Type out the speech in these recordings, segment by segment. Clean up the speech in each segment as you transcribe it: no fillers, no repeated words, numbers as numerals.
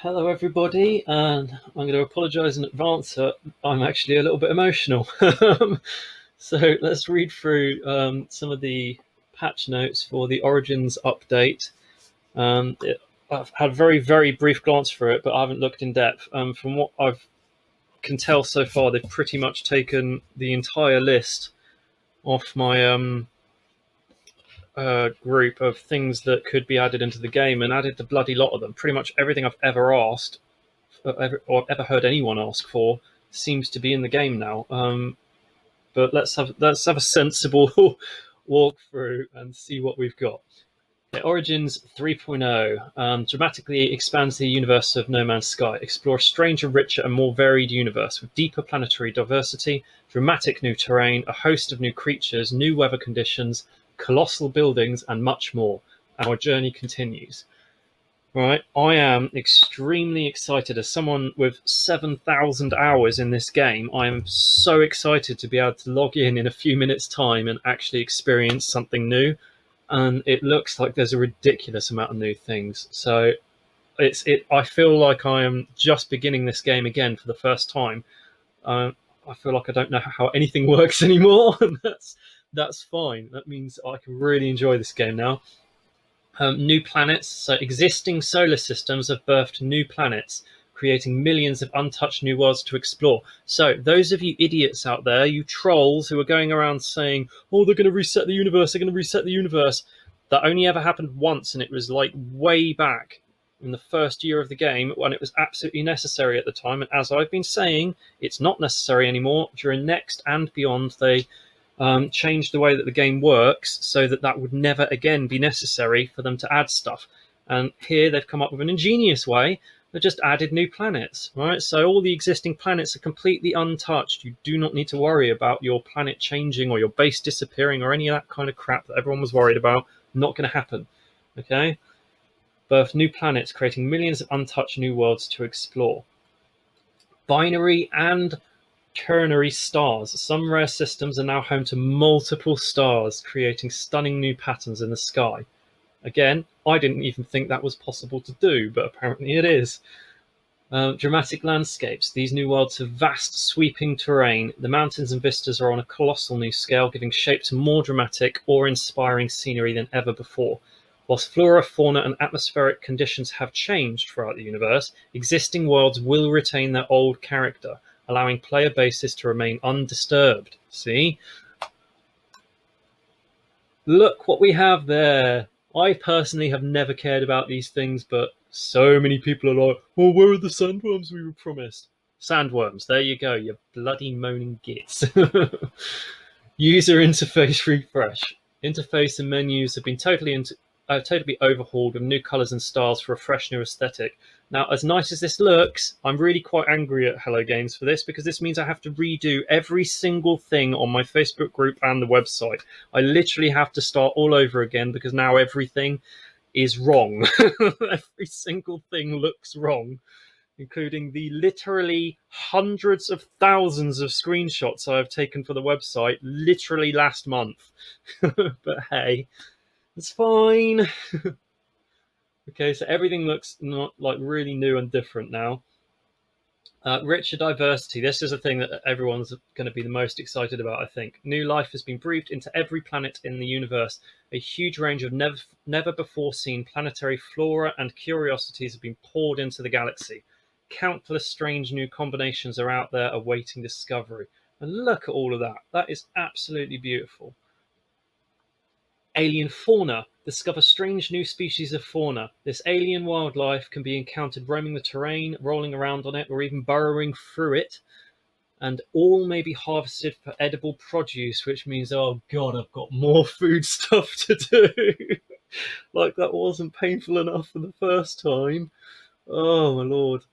Hello, everybody, and I'm going to apologise in advance. I'm actually a little bit emotional. So let's read through some of the patch notes for the Origins update. I've had a very, very brief glance through it, but I haven't looked in depth. From what I can tell so far, they've pretty much taken the entire list off my group of things that could be added into the game and added the bloody lot of them. Pretty much everything I've ever asked or ever heard anyone ask for seems to be in the game now. But let's have a sensible walkthrough and see what we've got. Okay, Origins 3.0 dramatically expands the universe of No Man's Sky. Explore a stranger, richer, and more varied universe with deeper planetary diversity, dramatic new terrain, a host of new creatures, new weather conditions, colossal buildings, and much more. Our journey continues. Right, I am extremely excited. As someone with 7,000 hours in this game, I am so excited to be able to log in a few minutes' time and actually experience something new. And it looks like there's a ridiculous amount of new things. So I feel like I am just beginning this game again for the first time. I feel like I don't know how anything works anymore, and that's fine. That means I can really enjoy this game now. New planets. So existing solar systems have birthed new planets, creating millions of untouched new worlds to explore. So those of you idiots out there, you trolls who are going around saying, oh, they're going to reset the universe, they're going to reset the universe. That only ever happened once, and it was like way back in the first year of the game when it was absolutely necessary at the time. And as I've been saying, it's not necessary anymore. During Next and beyond, they changed the way that the game works so that would never again be necessary for them to add stuff. And here they've come up with an ingenious way. They've just added new planets, right? So all the existing planets are completely untouched. You do not need to worry about your planet changing or your base disappearing or any of that kind of crap that everyone was worried about. Not going to happen, okay? Birth new planets, creating millions of untouched new worlds to explore. Binary and ternary stars. Some rare systems are now home to multiple stars, creating stunning new patterns in the sky. Again, I didn't even think that was possible to do, but apparently it is. Dramatic landscapes. These new worlds have vast, sweeping terrain. The mountains and vistas are on a colossal new scale, giving shape to more dramatic or inspiring scenery than ever before. Whilst flora, fauna, and atmospheric conditions have changed throughout the universe, existing worlds will retain their old character, allowing player bases to remain undisturbed. See? Look what we have there. I personally have never cared about these things, but so many people are like, oh, where are the sandworms we were promised? Sandworms, there you go, you bloody moaning gits. User interface refresh. Interface and menus have been totally overhauled with new colours and styles for a fresh new aesthetic. Now, as nice as this looks, I'm really quite angry at Hello Games for this, because this means I have to redo every single thing on my Facebook group and the website. I literally have to start all over again because now everything is wrong. Every single thing looks wrong, including the literally hundreds of thousands of screenshots I have taken for the website literally last month. But hey, it's fine. Okay, so everything looks not like really new and different now. Richer diversity. This is a thing that everyone's going to be the most excited about, I think. New life has been breathed into every planet in the universe. A huge range of never before seen planetary flora and curiosities have been poured into the galaxy. Countless strange new combinations are out there awaiting discovery. And look at all of that. That is absolutely beautiful. Alien fauna. Discover strange new species of fauna. This alien wildlife can be encountered roaming the terrain, rolling around on it, or even burrowing through it. And all may be harvested for edible produce, which means, oh god, I've got more food stuff to do. Like that wasn't painful enough for the first time. Oh my lord.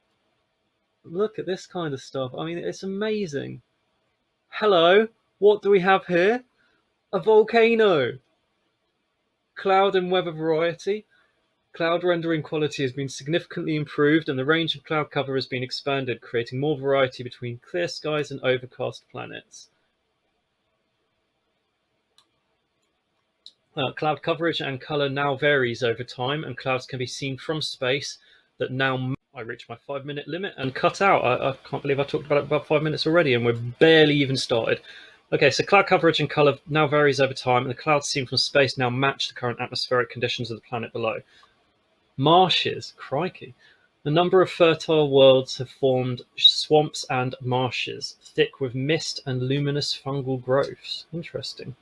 Look at this kind of stuff. I mean, it's amazing. Hello, what do we have here? A volcano. Cloud and weather variety. Cloud rendering quality has been significantly improved, and the range of cloud cover has been expanded, creating more variety between clear skies and overcast planets. Cloud coverage and color now varies over time, and clouds can be seen from space that now I reached my 5 minute limit and cut out. I can't believe I talked about it about 5 minutes already, and we're barely even started. Okay, so cloud coverage and color now varies over time, and the clouds seen from space now match the current atmospheric conditions of the planet below. Marshes, crikey. A number of fertile worlds have formed swamps and marshes, thick with mist and luminous fungal growths. Interesting.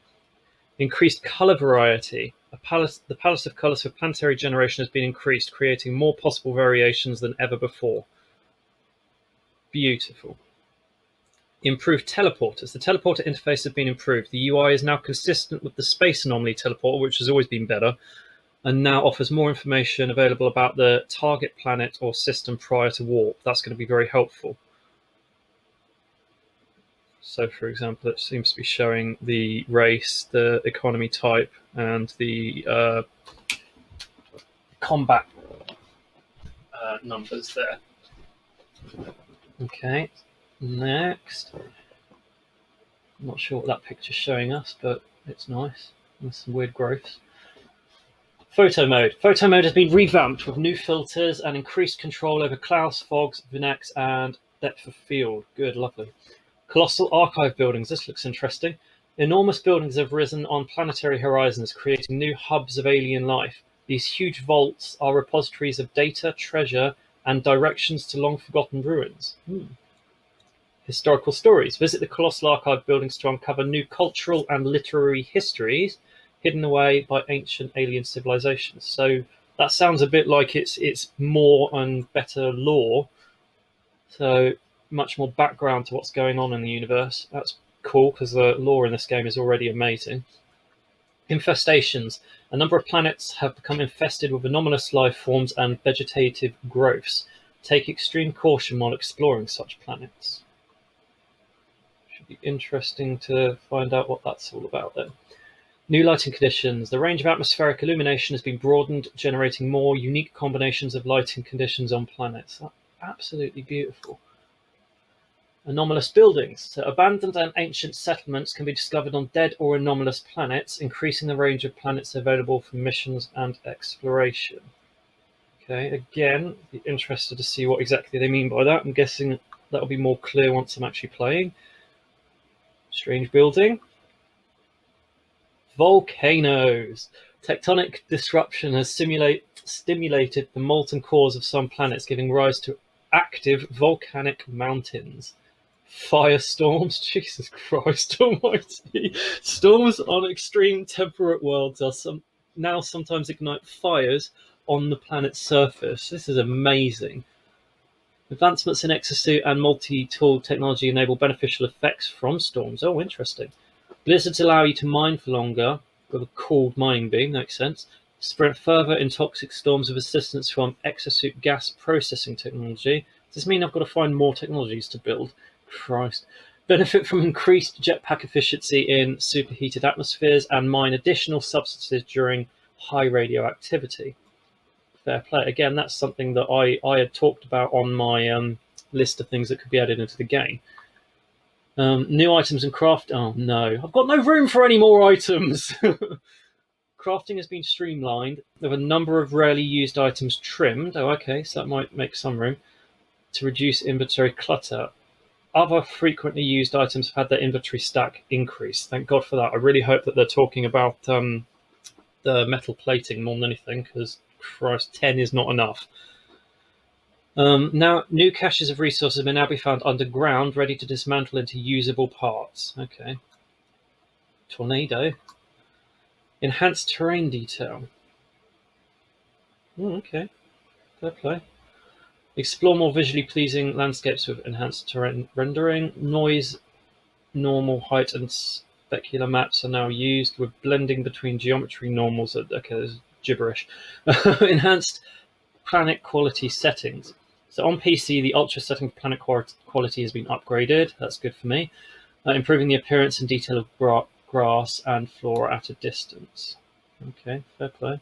Increased color variety. The palette of colors for planetary generation has been increased, creating more possible variations than ever before. Beautiful. Improved teleporters. The teleporter interface has been improved. The UI is now consistent with the space anomaly teleporter, which has always been better, and now offers more information available about the target planet or system prior to warp. That's going to be very helpful. So, for example, it seems to be showing the race, the economy type, and the combat numbers there. Okay, next. I'm not sure what that picture's showing us, but it's nice. There's some weird growths. Photo mode. Photo mode has been revamped with new filters and increased control over clouds, fogs, vignettes, and depth of field. Good, lovely. Colossal archive buildings. This looks interesting. Enormous buildings have risen on planetary horizons, creating new hubs of alien life. These huge vaults are repositories of data, treasure, and directions to long-forgotten ruins. Historical stories. Visit the Colossal Archive buildings to uncover new cultural and literary histories hidden away by ancient alien civilizations. So that sounds a bit like it's more and better lore. So much more background to what's going on in the universe. That's cool because the lore in this game is already amazing. Infestations. A number of planets have become infested with anomalous life forms and vegetative growths. Take extreme caution while exploring such planets. Should be interesting to find out what that's all about then. New lighting conditions. The range of atmospheric illumination has been broadened, generating more unique combinations of lighting conditions on planets. That's absolutely beautiful. Anomalous buildings. So abandoned and ancient settlements can be discovered on dead or anomalous planets, increasing the range of planets available for missions and exploration. Okay, again, be interested to see what exactly they mean by that. I'm guessing that'll be more clear once I'm actually playing. Strange building. Volcanoes. Tectonic disruption has stimulated the molten cores of some planets, giving rise to active volcanic mountains. Firestorms, Jesus Christ almighty. Storms on extreme temperate worlds are now sometimes ignite fires on the planet's surface. This is amazing. Advancements in exosuit and multi-tool technology enable beneficial effects from storms. Oh, interesting. Blizzards allow you to mine for longer with a cooled mining beam, makes sense. Sprint further in toxic storms with assistance from exosuit gas processing technology. Does this mean I've got to find more technologies to build? Christ. Benefit from increased jetpack efficiency in superheated atmospheres and mine additional substances during high radioactivity. Fair play. Again, that's something that I had talked about on my list of things that could be added into the game. New items and craft. Oh no, I've got no room for any more items. Crafting has been streamlined with a number of rarely used items trimmed. Oh, okay, so that might make some room to reduce inventory clutter. Other frequently used items have had their inventory stack increase. Thank God for that. I really hope that they're talking about the metal plating more than anything, because Christ, 10 is not enough. Now, new caches of resources may now be found underground, ready to dismantle into usable parts. Okay. Tornado. Enhanced terrain detail. Oh, okay. Fair play. Explore more visually pleasing landscapes with enhanced terrain rendering. Noise, normal, height, and specular maps are now used with blending between geometry normals. Okay, there's gibberish. Enhanced planet quality settings. So on PC, the ultra setting for planet quality has been upgraded. That's good for me. Improving the appearance and detail of grass and flora at a distance. Okay, fair play.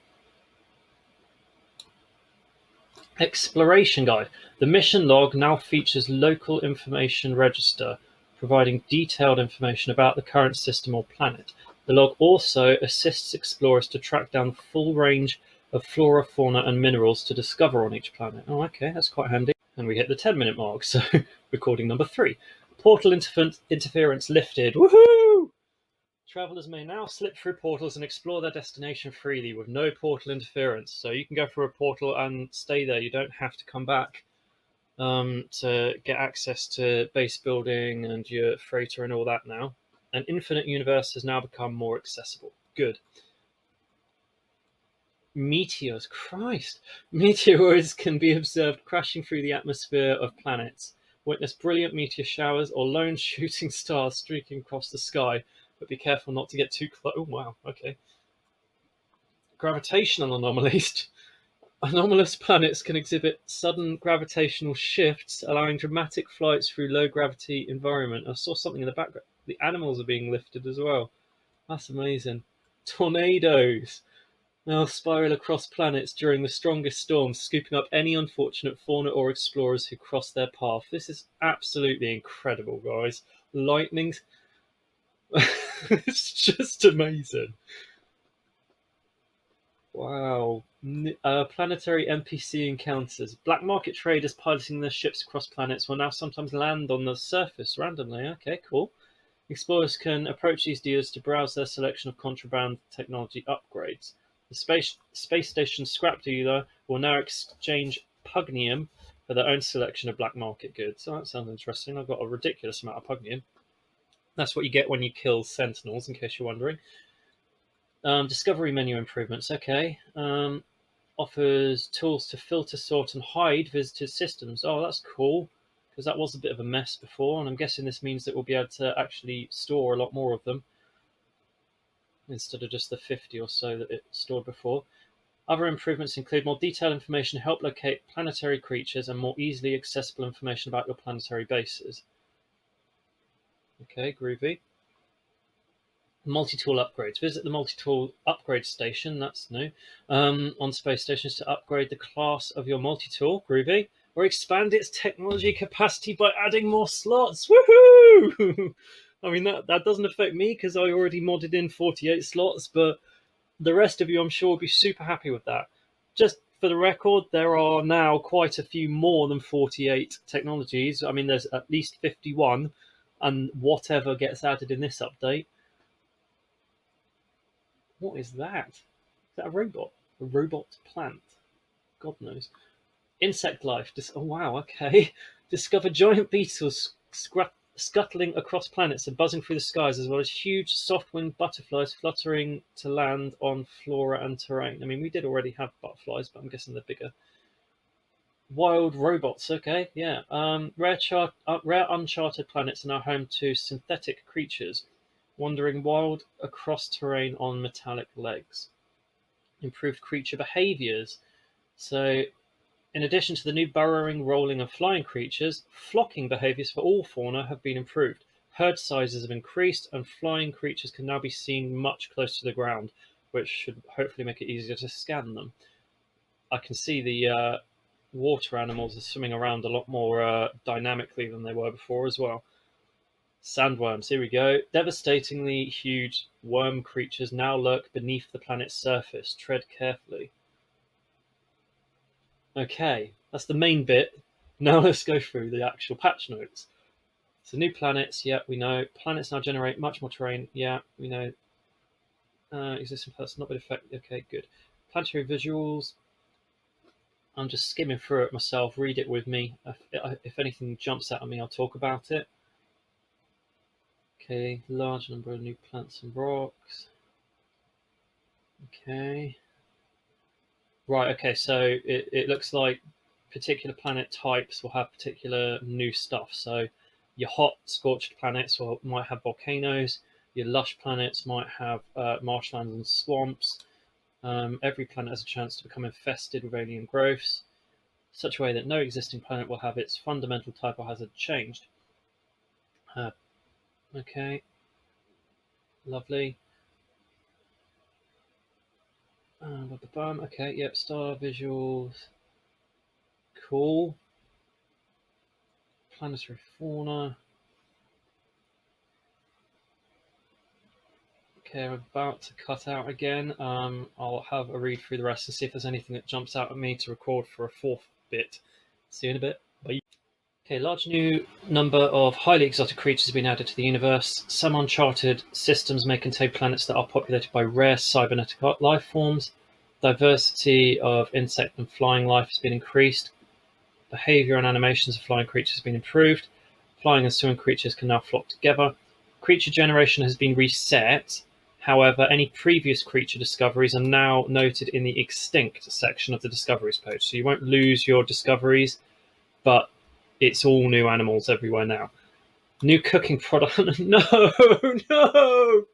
Exploration guide. The mission log now features local information register, providing detailed information about the current system or planet. The log also assists explorers to track down the full range of flora, fauna, and minerals to discover on each planet. Oh, okay, that's quite handy. And we hit the 10-minute mark, so recording number 3. Portal interference lifted. Woohoo! Travelers may now slip through portals and explore their destination freely with no portal interference. So you can go through a portal and stay there. You don't have to come back to get access to base building and your freighter and all that now. An infinite universe has now become more accessible. Good. Meteors, Christ! Meteoroids can be observed crashing through the atmosphere of planets. Witness brilliant meteor showers or lone shooting stars streaking across the sky, but be careful not to get too close. Oh, wow, okay. Gravitational anomalies. Anomalous planets can exhibit sudden gravitational shifts, allowing dramatic flights through low gravity environment. I saw something in the background. The animals are being lifted as well. That's amazing. Tornadoes now spiral across planets during the strongest storms, scooping up any unfortunate fauna or explorers who cross their path. This is absolutely incredible, guys. Lightning. It's just amazing. Wow. Planetary NPC encounters. Black market traders piloting their ships across planets will now sometimes land on the surface randomly. Okay, cool. Explorers can approach these dealers to browse their selection of contraband technology upgrades. The space station scrap dealer will now exchange pugnium for their own selection of black market goods. So that sounds interesting. I've got a ridiculous amount of pugnium. That's what you get when you kill sentinels, in case you're wondering. Discovery menu improvements. Okay. Offers tools to filter, sort, and hide visited systems. Oh, that's cool, because that was a bit of a mess before, and I'm guessing this means that we'll be able to actually store a lot more of them instead of just the 50 or so that it stored before. Other improvements include more detailed information to help locate planetary creatures and more easily accessible information about your planetary bases. Okay, groovy. Multi-tool upgrades. Visit the multi-tool upgrade station, that's new, on space stations to upgrade the class of your multi-tool, groovy, or expand its technology capacity by adding more slots. Woohoo! I mean, that doesn't affect me because I already modded in 48 slots, but the rest of you, I'm sure, will be super happy with that. Just for the record, there are now quite a few more than 48 technologies. I mean, there's at least 51, and whatever gets added in this update. What is that? Is that a robot? A robot plant? God knows. Insect life. Oh, wow, okay. Discover giant beetles scuttling across planets and buzzing through the skies, as well as huge soft-winged butterflies fluttering to land on flora and terrain. I mean, we did already have butterflies, but I'm guessing they're bigger. Wild robots, okay, yeah. Rare uncharted planets are now home to synthetic creatures, wandering wild across terrain on metallic legs. Improved creature behaviors. So, in addition to the new burrowing, rolling, and flying creatures, flocking behaviors for all fauna have been improved. Herd sizes have increased, and flying creatures can now be seen much closer to the ground, which should hopefully make it easier to scan them. I can see the water animals are swimming around a lot more dynamically than they were before as well. Sandworms, here we go. Devastatingly huge worm creatures now lurk beneath the planet's surface. Tread carefully. Okay, that's the main bit. Now let's go through the actual patch notes. So new planets, yeah, we know. Planets now generate much more terrain, yeah, we know. Existing planets not been affected, okay, good. Planetary visuals. I'm just skimming through it myself. Read it with me. If anything jumps out at me, I'll talk about it. Okay, large number of new plants and rocks. Okay. Right, okay, so it looks like particular planet types will have particular new stuff. So your hot, scorched planets might have volcanoes. Your lush planets might have marshlands and swamps. Every planet has a chance to become infested with alien growths, such a way that no existing planet will have its fundamental type or hazard changed. Okay, lovely. Okay, yep, star visuals. Cool. Planetary fauna. Okay, I'm about to cut out again. I'll have a read through the rest and see if there's anything that jumps out at me to record for a fourth bit. See you in a bit. Bye. Okay, large new number of highly exotic creatures have been added to the universe. Some uncharted systems may contain planets that are populated by rare cybernetic life forms. Diversity of insect and flying life has been increased. Behavior and animations of flying creatures have been improved. Flying and swimming creatures can now flock together. Creature generation has been reset. However, any previous creature discoveries are now noted in the extinct section of the discoveries page. So you won't lose your discoveries, but it's all new animals everywhere now. New cooking product. No, no!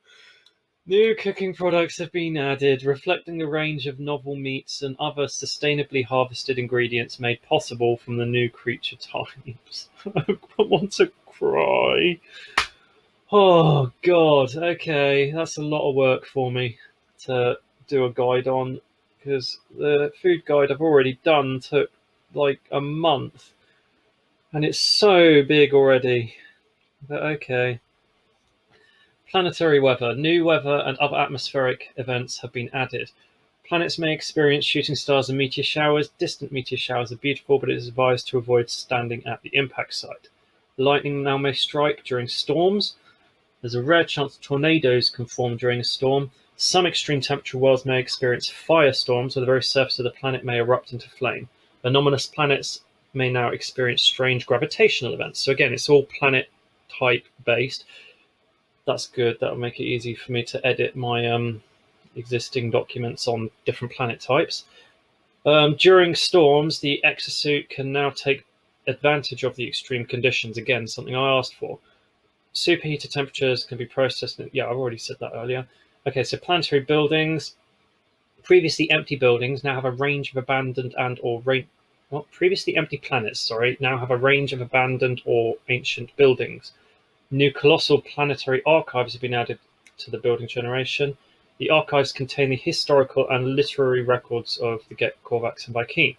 New cooking products have been added, reflecting the range of novel meats and other sustainably harvested ingredients made possible from the new creature types. I want to cry. Oh, God. Okay, that's a lot of work for me to do a guide on, because the food guide I've already done took like a month, and it's so big already. But okay. Planetary weather. New weather and other atmospheric events have been added. Planets may experience shooting stars and meteor showers. Distant meteor showers are beautiful, but it is advised to avoid standing at the impact site. Lightning now may strike during storms. There's a rare chance tornadoes can form during a storm. Some extreme temperature worlds may experience firestorms, where the very surface of the planet may erupt into flame. Anomalous planets may now experience strange gravitational events. So again, it's all planet type based. That's good. That'll make it easy for me to edit my existing documents on different planet types. During storms, the exosuit can now take advantage of the extreme conditions. Again, something I asked for. Superheated temperatures can be processed. Yeah, I've already said that earlier. Okay, so planetary buildings. Previously empty buildings now have a range of abandoned and or previously empty planets, sorry, now have a range of abandoned or ancient buildings. New colossal planetary archives have been added to the building generation. The archives contain the historical and literary records of the Get Korvax and Viking.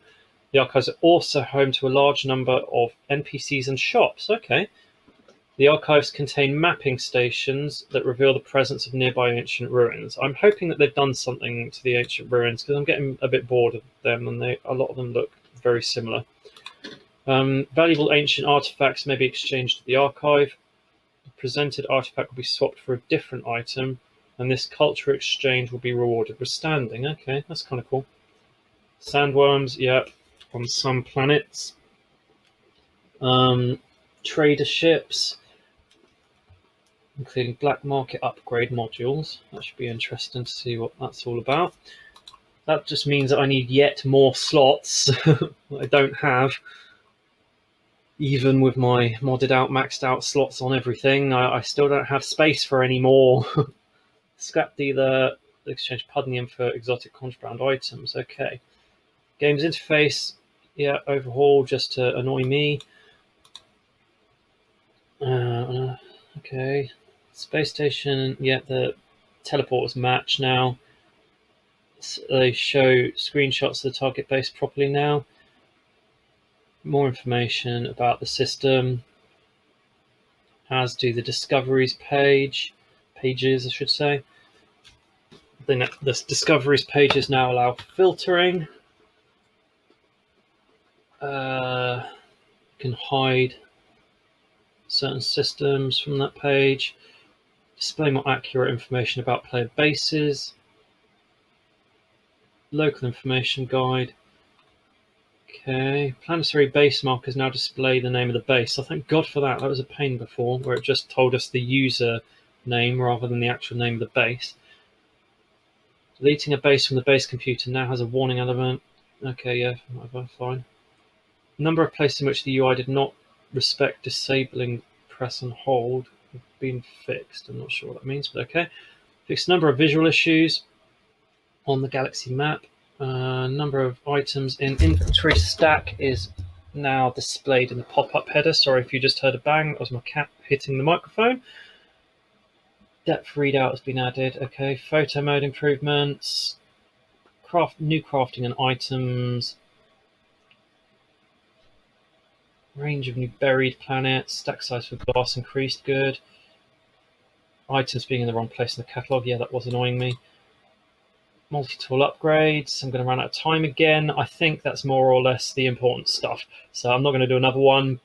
The archives are also home to a large number of NPCs and shops. Okay. The archives contain mapping stations that reveal the presence of nearby ancient ruins. I'm hoping that they've done something to the ancient ruins, because I'm getting a bit bored of them, and a lot of them look very similar. Valuable ancient artifacts may be exchanged at the archive. The presented artifact will be swapped for a different item, and this culture exchange will be rewarded with standing. Okay, that's kind of cool. Sandworms, yeah, on some planets. Trader ships, including black market upgrade modules. That should be interesting to see what that's all about. That just means that I need yet more slots that I don't have. Even with my modded out, maxed out slots on everything, I still don't have space for any more. Scrap dealer, exchange pudnium for exotic contraband items. Okay. Games interface, yeah, overhaul just to annoy me. Okay. Space station, yeah, the teleporters match now. They show screenshots of the target base properly now. More information about the system, as do the discoveries pages, I should say. The discoveries pages now allow filtering. You can hide certain systems from that page. Display more accurate information about player bases. Local information guide. Okay, planetary base markers now display the name of the base. So thank God for that. That was a pain before, where it just told us the user name rather than the actual name of the base. Deleting a base from the base computer now has a warning element. Okay, yeah, whatever, fine. Number of places in which the UI did not respect disabling press and hold have been fixed. I'm not sure what that means, but okay. Fixed number of visual issues on the galaxy map. Number of items in inventory stack is now displayed in the pop-up header. Sorry if you just heard a bang. That was my cat hitting the microphone. Depth readout has been added. Okay, photo mode improvements. New crafting and items. Range of new buried planets. Stack size for glass increased. Good. Items being in the wrong place in the catalogue, yeah, that was annoying me. Multi-tool upgrades, I'm going to run out of time again. I think that's more or less the important stuff. So I'm not going to do another one.